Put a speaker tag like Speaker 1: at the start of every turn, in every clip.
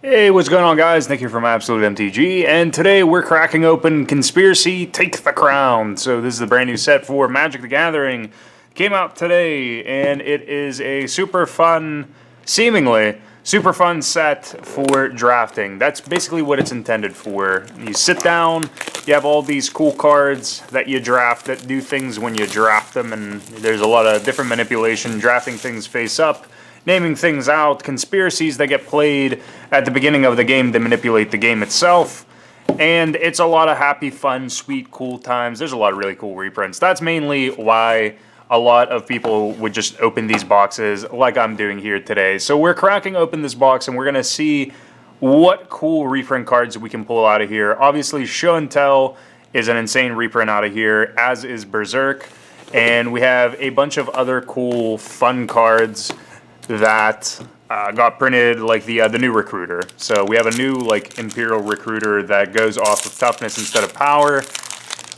Speaker 1: Hey, what's going on, guys? Nick here from Absolute MTG, and today we're cracking open Conspiracy Take the Crown. So this is the brand new set for Magic the Gathering. Came out today, and it is a super fun, seemingly super fun set for drafting. That's basically what it's intended for. You sit down, you have all these cool cards that you draft that do things when you draft them, and there's a lot of different manipulation, drafting things face up, naming things out, conspiracies that get played at the beginning of the game to manipulate the game itself. And it's a lot of happy, fun, sweet, cool times. There's a lot of really cool reprints. That's mainly why a lot of people would just open these boxes like I'm doing here today. So we're cracking open this box and we're going to see what cool reprint cards we can pull out of here. Obviously, Show and Tell is an insane reprint out of here, as is Berserk. And we have a bunch of other cool, fun cards that got printed, like the new Recruiter. So we have a new Imperial Recruiter that goes off of toughness instead of power.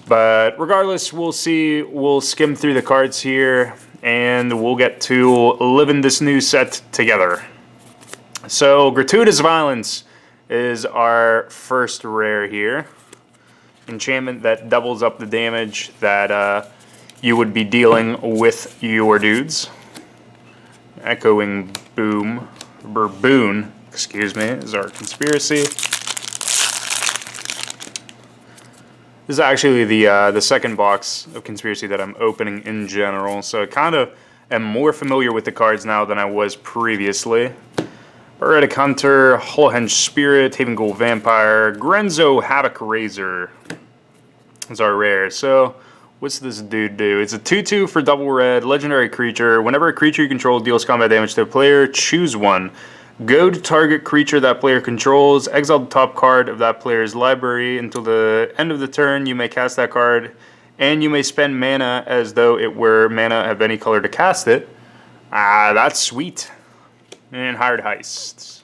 Speaker 1: But regardless, we'll see. We'll skim through the cards here, and we'll get to living this new set together. So Gratuitous Violence is our first rare here. Enchantment that doubles up the damage that you would be dealing with your dudes. Echoing Boom, or Boon, excuse me, is our Conspiracy. This is actually the second box of Conspiracy that I'm opening in general, so I kind of am more familiar with the cards now than I was previously. Heretic Hunter, Hullhenge Spirit, Haven Ghoul Vampire, Grenzo Havoc Razor is our rare. So what's this dude do? It's a 2/2 for double red, legendary creature. Whenever a creature you control deals combat damage to a player, choose one. Go to target creature that player controls, exile the top card of that player's library until the end of the turn. You may cast that card, and you may spend mana as though it were mana of any color to cast it. That's sweet. And Hired Heists.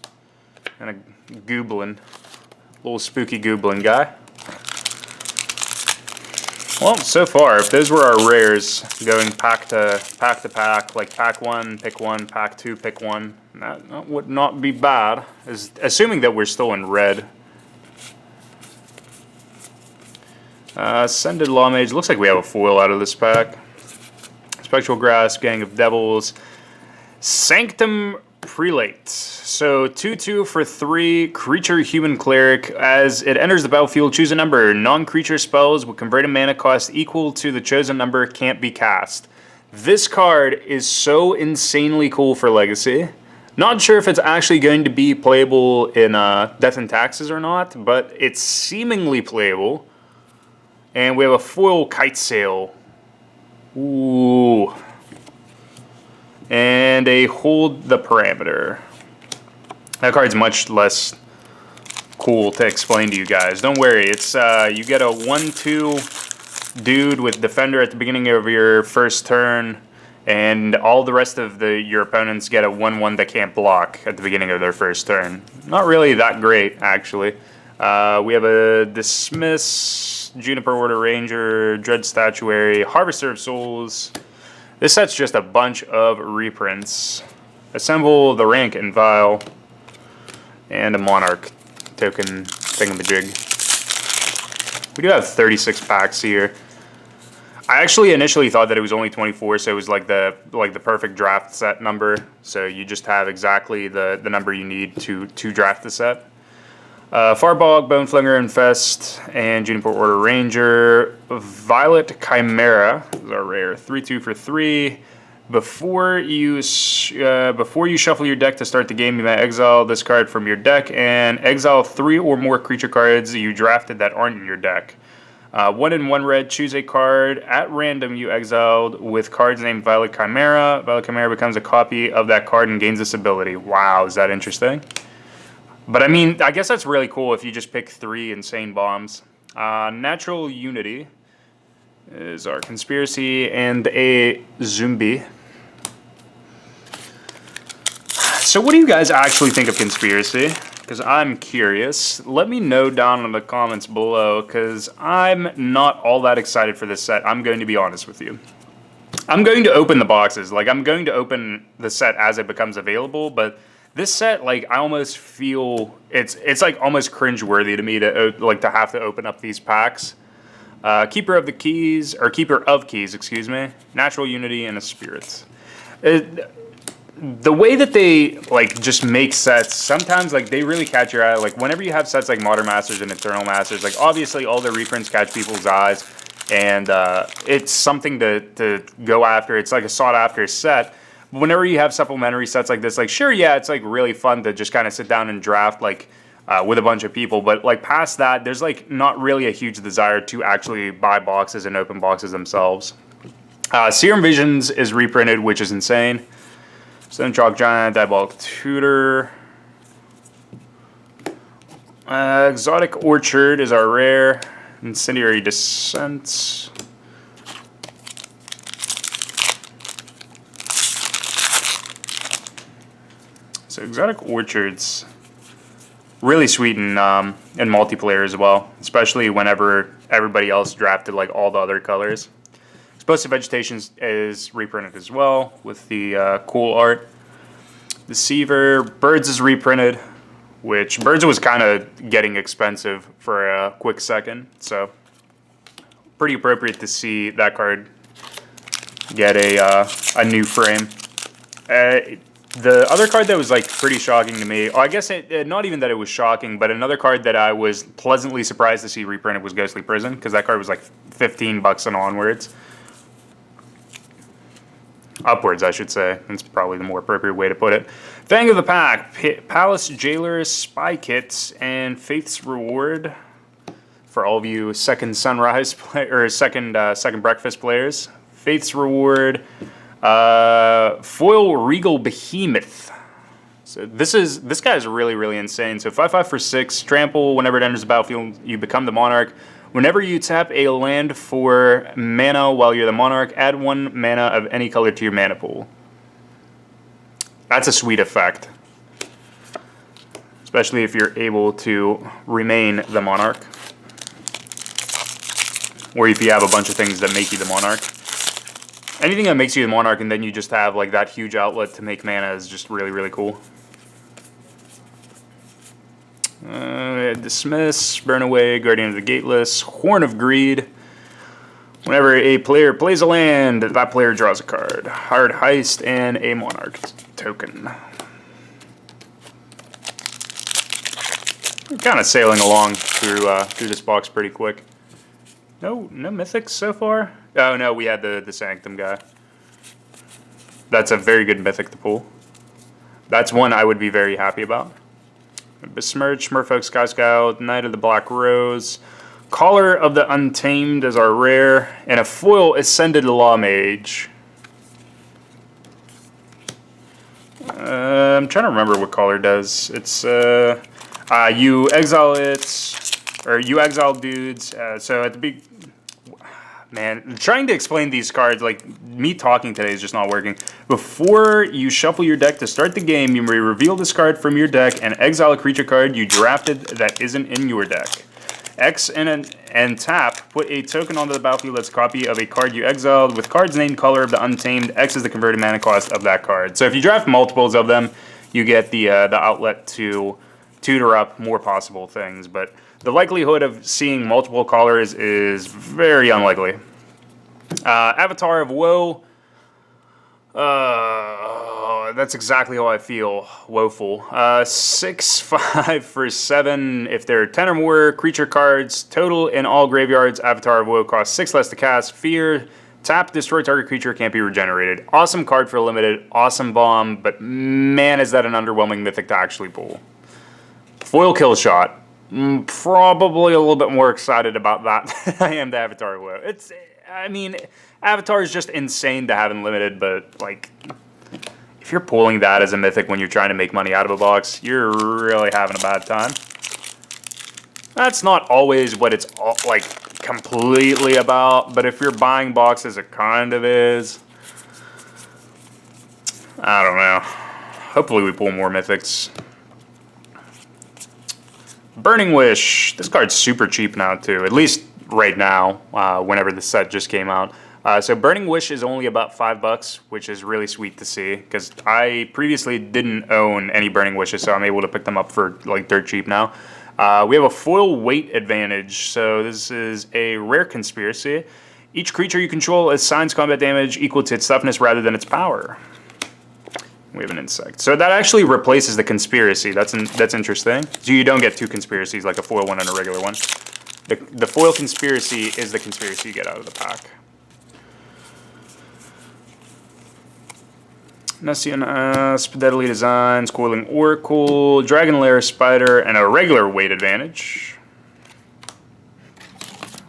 Speaker 1: And a Goblin. Little spooky Goblin guy. Well, so far, if those were our rares, going pack to pack, like pack 1, pick 1, pack 2, pick 1, that would not be bad, assuming that we're still in red. Ascended Lawmage, looks like we have a foil out of this pack. Spectral Grasp, Gang of Devils, Sanctum Prelate. So 2/2 for 3, creature human cleric. As it enters the battlefield, choose a number. Non-creature spells with converted mana cost equal to the chosen number can't be cast. This card is so insanely cool for Legacy. Not sure if it's actually going to be playable in Death and Taxes or not, but it's seemingly playable. And we have a foil Kite Sail. Ooh. And a Hold the Parameter. That card's much less cool to explain to you guys. Don't worry, it's you get a 1/2 dude with Defender at the beginning of your first turn, and all the rest of your opponents get a 1/1 that can't block at the beginning of their first turn. Not really that great, actually. We have a Dismiss, Juniper Order Ranger, Dread Statuary, Harvester of Souls. This set's just a bunch of reprints. Assemble the Rank and Vial, and a Monarch token thingamajig. We do have 36 packs here. I actually initially thought that it was only 24, so it was like the perfect draft set number. So you just have exactly the number you need to draft the set. Farbog, Boneflinger, Infest, and Juniper Order Ranger. Violet Chimera is our rare. 3/2 for 3. Before you shuffle your deck to start the game, you may exile this card from your deck and exile 3 or more creature cards you drafted that aren't in your deck. 1 and 1 red, choose a card at random you exiled with cards named Violet Chimera. Violet Chimera becomes a copy of that card and gains this ability. Wow, is that interesting? But I mean, I guess that's really cool if you just pick 3 insane bombs. Natural Unity is our Conspiracy, and a Zombie. So what do you guys actually think of Conspiracy? Because I'm curious. Let me know down in the comments below, because I'm not all that excited for this set. I'm going to be honest with you. I'm going to open the boxes. I'm going to open the set as it becomes available, but This set, like, I almost feel it's like almost cringeworthy to me to like to have to open up these packs. Keeper of Keys, excuse me. Natural Unity and a Spirit. The way that they like just make sets, sometimes like they really catch your eye. Like whenever you have sets like Modern Masters and Eternal Masters, like obviously all the reprints catch people's eyes, and it's something to go after. It's like a sought after set. Whenever you have supplementary sets like this, like sure, yeah, it's like really fun to just kind of sit down and draft like with a bunch of people, but like past that, there's like not really a huge desire to actually buy boxes and open boxes themselves. Serum Visions is reprinted, which is insane. Stone Chalk Giant, Diabolic Tutor. Exotic Orchard is our rare. Incendiary Descent. So Exotic Orchard's really sweet in multiplayer as well, especially whenever everybody else drafted like all the other colors. Explosive Vegetation is reprinted as well with the cool art. Deceiver, Birds is reprinted, which Birds was kind of getting expensive for a quick second, so pretty appropriate to see that card get a new frame. The other card that was like pretty shocking to me, I guess not even that it was shocking, but another card that I was pleasantly surprised to see reprinted was Ghostly Prison, because that card was like $15 and onwards. Upwards, I should say. That's probably the more appropriate way to put it. Fang of the Pack, Palace Jailers, Spy Kits, and Faith's Reward for all of you Second Sunrise or Second Breakfast players. Faith's Reward. Foil Regal Behemoth. So this guy is really insane. So 5/5 for 6, trample. Whenever it enters the battlefield, you become the monarch. Whenever you tap a land for mana while you're the monarch, add 1 mana of any color to your mana pool. That's a sweet effect, especially if you're able to remain the monarch, or if you have a bunch of things that make you the monarch. Anything that makes you the monarch and then you just have like that huge outlet to make mana is just really cool. Dismiss, Burn Away, Guardian of the Gateless, Horn of Greed. Whenever a player plays a land, that player draws a card. Hard Heist and a Monarch token. We're kind of sailing along through this box pretty quick. No mythics so far? Oh no, we had the Sanctum guy. That's a very good mythic to pull. That's one I would be very happy about. Besmirch, Merfolk Sky Scout, Knight of the Black Rose, Caller of the Untamed is our rare, and a foil Ascended Law Mage. I'm trying to remember what Caller does. It's you exile it, or you exile dudes. So at the big. Man, trying to explain these cards, like, me talking today is just not working. Before you shuffle your deck to start the game, you may reveal this card from your deck and exile a creature card you drafted that isn't in your deck. X and tap, put a token onto the battlefield that's a copy of a card you exiled with cards named Color of the Untamed. X is the converted mana cost of that card. So if you draft multiples of them, you get the outlet to tutor up more possible things, but the likelihood of seeing multiple Callers is very unlikely. Avatar of Woe. That's exactly how I feel. Woeful. 6/5 for 7. If there are 10 or more creature cards total in all graveyards, Avatar of Woe costs 6 less to cast. Fear. Tap, destroy target creature, can't be regenerated. Awesome card for limited. Awesome bomb, but man, is that an underwhelming mythic to actually pull. Foil Kill Shot. Probably a little bit more excited about that than I am the Avatar of Woe. I mean, Avatar is just insane to have in limited, but like, if you're pulling that as a mythic when you're trying to make money out of a box, you're really having a bad time. That's not always what it's like completely about, but if you're buying boxes, it kind of is. I don't know. Hopefully we pull more mythics. Burning Wish. This card's super cheap now too, at least right now, whenever the set just came out. So Burning Wish is only about $5, which is really sweet to see because I previously didn't own any Burning Wishes, so I'm able to pick them up for like dirt cheap now. We have a foil weight advantage, so this is a rare conspiracy. Each creature you control assigns combat damage equal to its toughness rather than its power. We have an insect. So that actually replaces the conspiracy. That's interesting. So you don't get two conspiracies, like a foil one and a regular one. The foil conspiracy is the conspiracy you get out of the pack. Nessian Asp, Deadly Designs, Coiling Oracle, Dragon Lair Spider, and a regular weight advantage.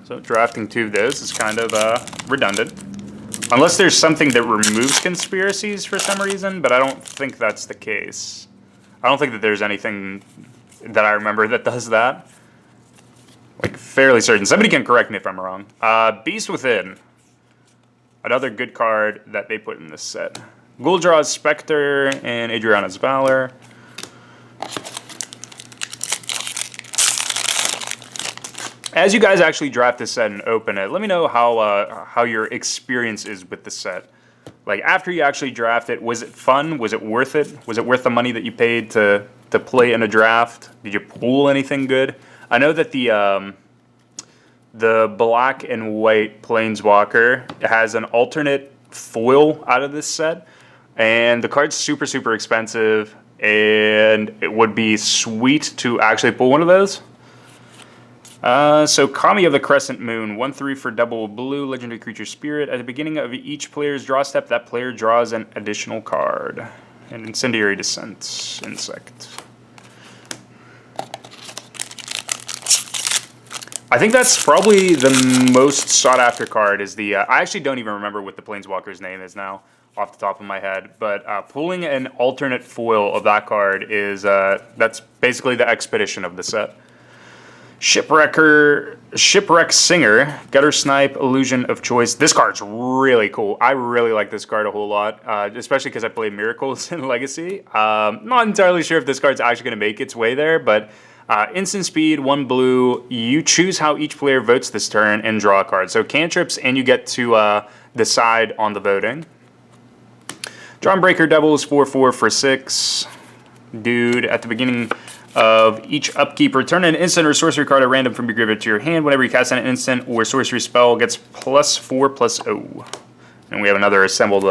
Speaker 1: So drafting two of those is kind of redundant. Unless there's something that removes conspiracies for some reason, but I don't think that's the case. I don't think that there's anything that I remember that does that. Like, fairly certain. Somebody can correct me if I'm wrong. Beast Within. Another good card that they put in this set. Guldraw's Spectre and Adriana's Valor. As you guys actually draft this set and open it, let me know how your experience is with the set. Like, after you actually draft it, was it fun? Was it worth it? Was it worth the money that you paid to play in a draft? Did you pull anything good? I know that the black and white Planeswalker has an alternate foil out of this set. And the card's super, super expensive, and it would be sweet to actually pull one of those. So Kami of the Crescent Moon, 1/3 for double blue, legendary creature spirit. At the beginning of each player's draw step, that player draws an additional card. An Incendiary Descent insect. I think that's probably the most sought after card is the, I actually don't even remember what the Planeswalker's name is now, off the top of my head, but pulling an alternate foil of that card is, that's basically the expedition of the set. Shipwreck Singer, Gutter Snipe, Illusion of Choice. This card's really cool. I really like this card a whole lot, especially because I play Miracles in Legacy. Not entirely sure if this card's actually going to make its way there, but instant speed, 1 blue. You choose how each player votes this turn and draw a card. So cantrips, and you get to decide on the voting. Dawnbreaker Devils, 4/4 for 6. Dude, at the beginning of each upkeep, return an instant or sorcery card at random from your graveyard to your hand. Whenever you cast an instant or sorcery spell, gets +4/+0. And we have another assembled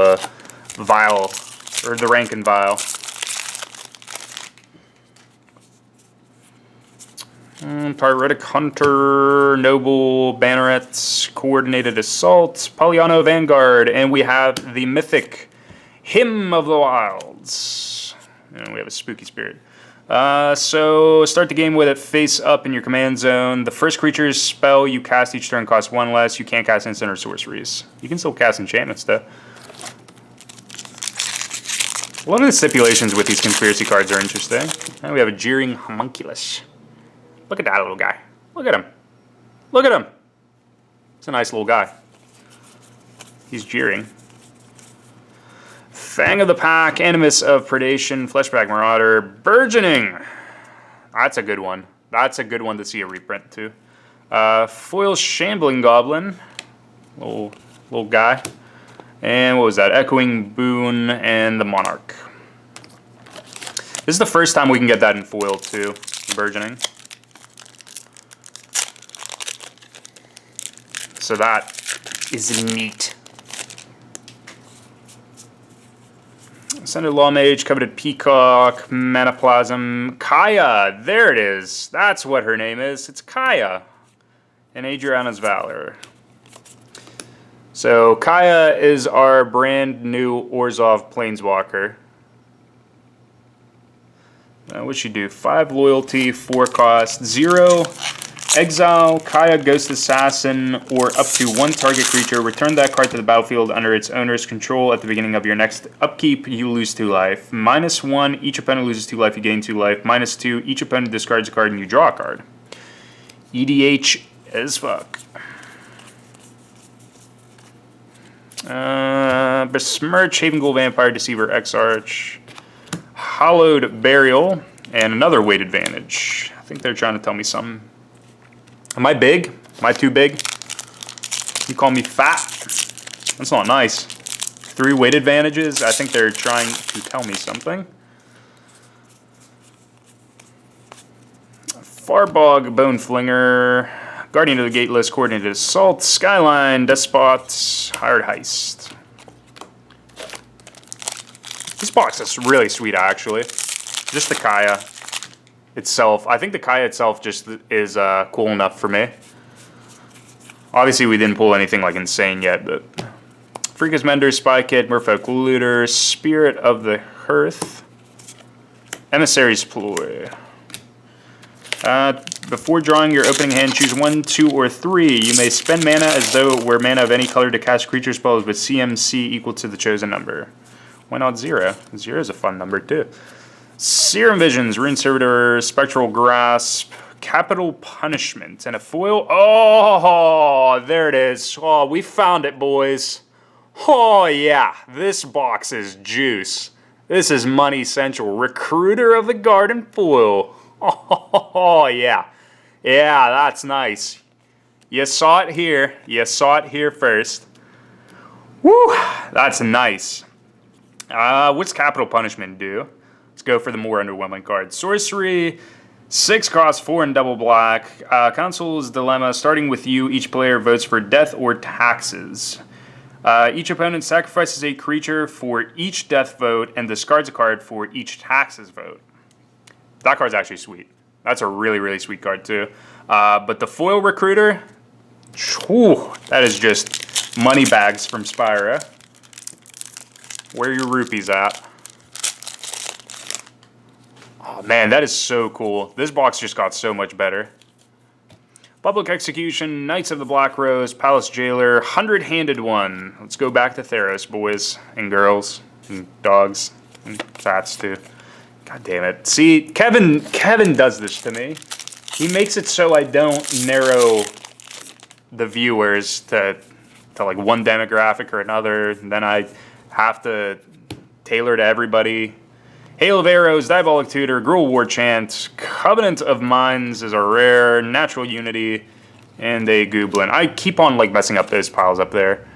Speaker 1: vial, or the Rankin vial. Pyretic Hunter, Noble, Banneret, Coordinated Assault, Polyano Vanguard, and we have the mythic Hymn of the Wilds. And we have a Spooky Spirit. So start the game with it face up in your command zone. The first creature's spell you cast each turn costs 1 less. You can't cast instant or sorceries. You can still cast enchantments though. A lot of the stipulations with these conspiracy cards are interesting. And we have a Jeering Homunculus. Look at that little guy. Look at him. Look at him. It's a nice little guy. He's jeering. Fang of the Pack, Animus of Predation, Fleshback Marauder, Burgeoning. That's a good one. That's a good one to see a reprint too. Foil Shambling Goblin. Little guy. And what was that? Echoing Boon and the Monarch. This is the first time we can get that in foil too. Burgeoning. So that is neat. Ascended Law Mage, Coveted Peacock, Manaplasm, Kaya. There it is. That's what her name is. It's Kaya. And Adriana's Valor. So Kaya is our brand new Orzhov Planeswalker. What'd she do? 5 loyalty, 4 cost, 0. Exile Kaya Ghost Assassin, or up to 1 target creature. Return that card to the battlefield under its owner's control at the beginning of your next upkeep. You lose 2 life. -1, each opponent loses 2 life, you gain 2 life. -2, each opponent discards a card and you draw a card. EDH as fuck. Besmirch, Havenghoul Vampire, Deceiver, Exarch, Hallowed Burial, and another weight advantage. I think they're trying to tell me something. Am I big? Am I too big? You call me fat? That's not nice. 3 weight advantages. I think they're trying to tell me something. Farbog, Bone Flinger, Guardian of the Gateless, Coordinated Assault, Skyline, Despot, Hired Heist. This box is really sweet, actually. Just the Kaya itself. I think the Kaya itself just is cool enough for me. Obviously, we didn't pull anything like insane yet, but Freakus Mender, Spy Kid, Merfolk Looter, Spirit of the Hearth, Emissary's Ploy. Before drawing your opening hand, choose 1, 2, or 3. You may spend mana as though it were mana of any color to cast creature spells with CMC equal to the chosen number. Why not 0? 0 is a fun number too. Serum Visions, Rune Servitor, Spectral Grasp, Capital Punishment, and a foil. Oh, there it is. Oh, we found it, boys. Oh, yeah. This box is juice. This is Money Central. Recruiter of the Garden foil. Oh, yeah. Yeah, that's nice. You saw it here. You saw it here first. Woo, that's nice. What's Capital Punishment do? Let's go for the more underwhelming card. Sorcery, 6 cost, 4 in double black. Consul's Dilemma, starting with you, each player votes for death or taxes. Each opponent sacrifices a creature for each death vote and discards a card for each taxes vote. That card's actually sweet. That's a really, really sweet card too. But the foil Recruiter, whew, that is just money bags from Spyro. Where are your rupees at? Oh man, that is so cool. This box just got so much better. Public Execution, Knights of the Black Rose, Palace Jailer, 100-handed one. Let's go back to Theros, boys and girls and dogs and fats too. God damn it. See, Kevin does this to me. He makes it so I don't narrow the viewers to like one demographic or another, and then I have to tailor to everybody. Hail of Arrows, Diabolic Tutor, Gruul War Chant, Covenant of Minds is a rare, Natural Unity, and a Goblin. I keep on like messing up those piles up there.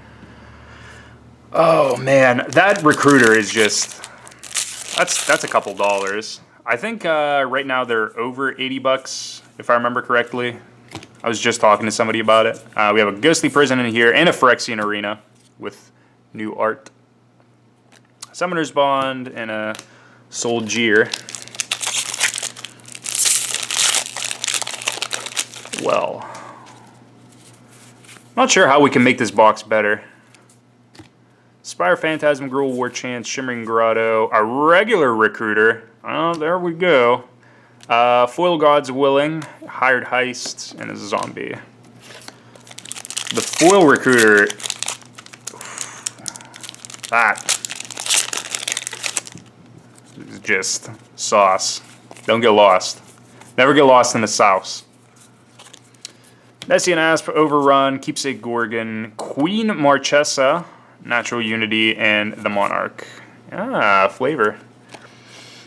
Speaker 1: Oh man, that Recruiter is just, that's a couple dollars. I think right now they're over 80 bucks, if I remember correctly. I was just talking to somebody about it. We have a Ghostly Prison in here and a Phyrexian Arena with new art. Summoner's Bond and a Soldier. Well, not sure how we can make this box better. Spire Phantasm, Gruul War Chant, Shimmering Grotto, a regular Recruiter. Oh, there we go. Foil God's Willing, Hired Heist, and a Zombie. The foil Recruiter, that is just sauce. Don't get lost. Never get lost in the sauce. Messian Asp, Overrun, Keepsake Gorgon, Queen Marchesa, Natural Unity, and the Monarch. Ah, flavor.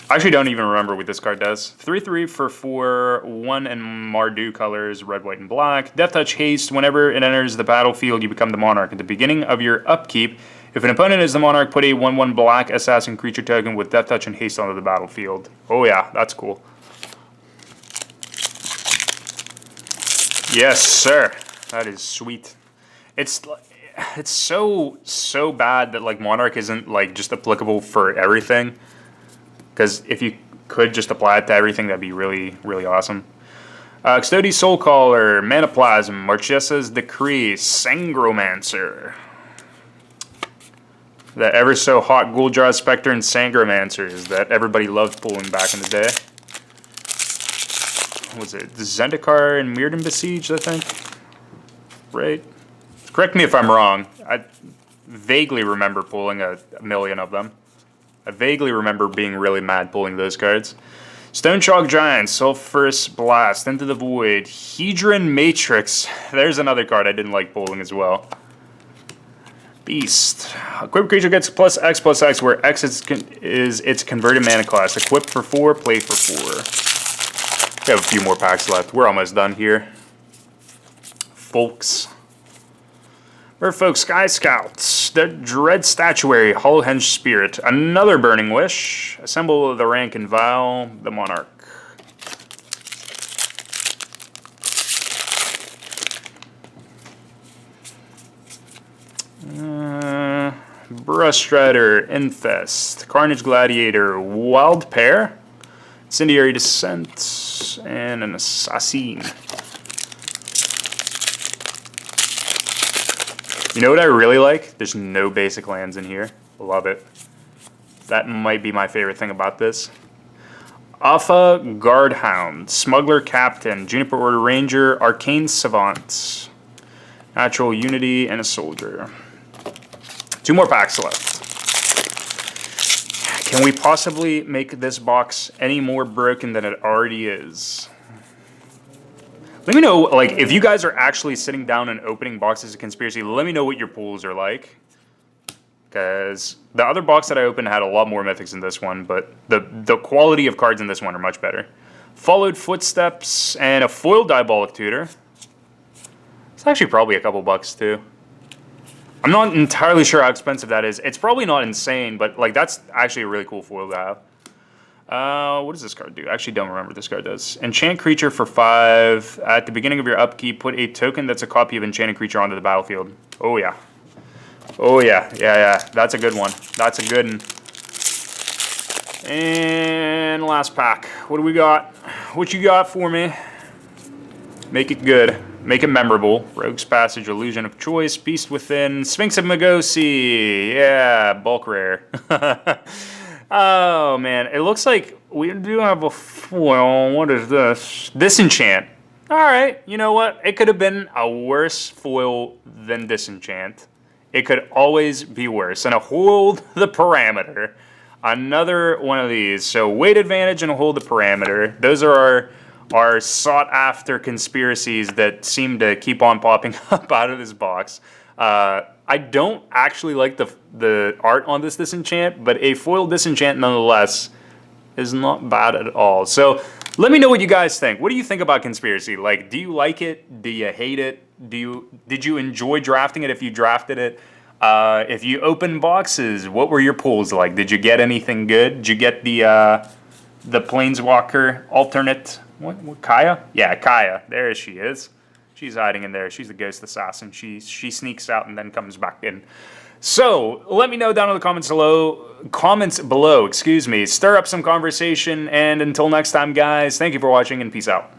Speaker 1: I actually don't even remember what this card does. 3/3 for 4, 1 in Mardu colors, red, white, and black. Death Touch Haste. Whenever it enters the battlefield, you become the Monarch. At the beginning of your upkeep, if an opponent is the Monarch, put a 1/1 black assassin creature token with Death Touch and Haste onto the battlefield. Oh yeah, that's cool. Yes, sir. That is sweet. It's so bad that like Monarch isn't like just applicable for everything. Because if you could just apply it to everything, that'd be really, really awesome. Custodi's Soulcaller, Manaplasm, Marchesa's Decree, Sangromancer. The ever so hot Ghouljaw Spectre and Sangromancers that everybody loved pulling back in the day. What was it? Zendikar and Mirrodin Besieged, I think? Right? Correct me if I'm wrong. I vaguely remember pulling a million of them. I vaguely remember being really mad pulling those cards. Stonechalk Giant, Sulphurous Blast, Into the Void, Hedron Matrix. There's another card I didn't like pulling as well. Beast. Equipped creature gets +X/+X, where X is its converted mana cost. Equip for 4, play for 4. We have a few more packs left. We're almost done here. Folks. Merfolk Sky Scouts. Dread Statuary, Hollowhenge Spirit, another Burning Wish, assemble the rank and file, the Monarch. Brustrider, Infest, Carnage Gladiator, Wild Pair, Incendiary Descent, and an Assassin. You know what I really like? There's no basic lands in here. Love it. That might be my favorite thing about this. Alpha Guardhound, Smuggler Captain, Juniper Order Ranger, Arcane Savant, Natural Unity, and a Soldier. 2 more packs left. Can we possibly make this box any more broken than it already is? Let me know, like, if you guys are actually sitting down and opening boxes of Conspiracy, let me know what your pools are like. Because the other box that I opened had a lot more mythics than this one, but the quality of cards in this one are much better. Followed Footsteps and a foil Diabolic Tutor. It's actually probably a couple bucks too. I'm not entirely sure how expensive that is. It's probably not insane, but like that's actually a really cool foil to have. What does this card do? I actually don't remember what this card does. Enchant creature for 5. At the beginning of your upkeep, put a token that's a copy of enchanted creature onto the battlefield. Oh yeah. Oh yeah. Yeah. That's a good one. That's a good one. And last pack. What do we got? What you got for me? Make it good. Make it memorable. Rogue's Passage, Illusion of Choice, Beast Within, Sphinx of Magosi. Yeah, bulk rare. Oh, man. It looks like we do have a foil. What is this? Disenchant. All right. You know what? It could have been a worse foil than Disenchant. It could always be worse. And a Hold the Parameter. Another one of these. So weight advantage and hold the parameter. Those are our sought-after conspiracies that seem to keep on popping up out of this box. I don't actually like the art on this Disenchant, but a foil Disenchant nonetheless is not bad at all. So let me know what you guys think. What do you think about Conspiracy? Like, do you like it? Do you hate it? Did you enjoy drafting it if you drafted it? If you opened boxes, what were your pulls like? Did you get anything good? Did you get the Planeswalker alternate? What, Kaya? Yeah, Kaya. There she is. She's hiding in there. She's the ghost assassin. She sneaks out and then comes back in. So let me know down in the comments below. Excuse me. Stir up some conversation. And until next time, guys, thank you for watching and peace out.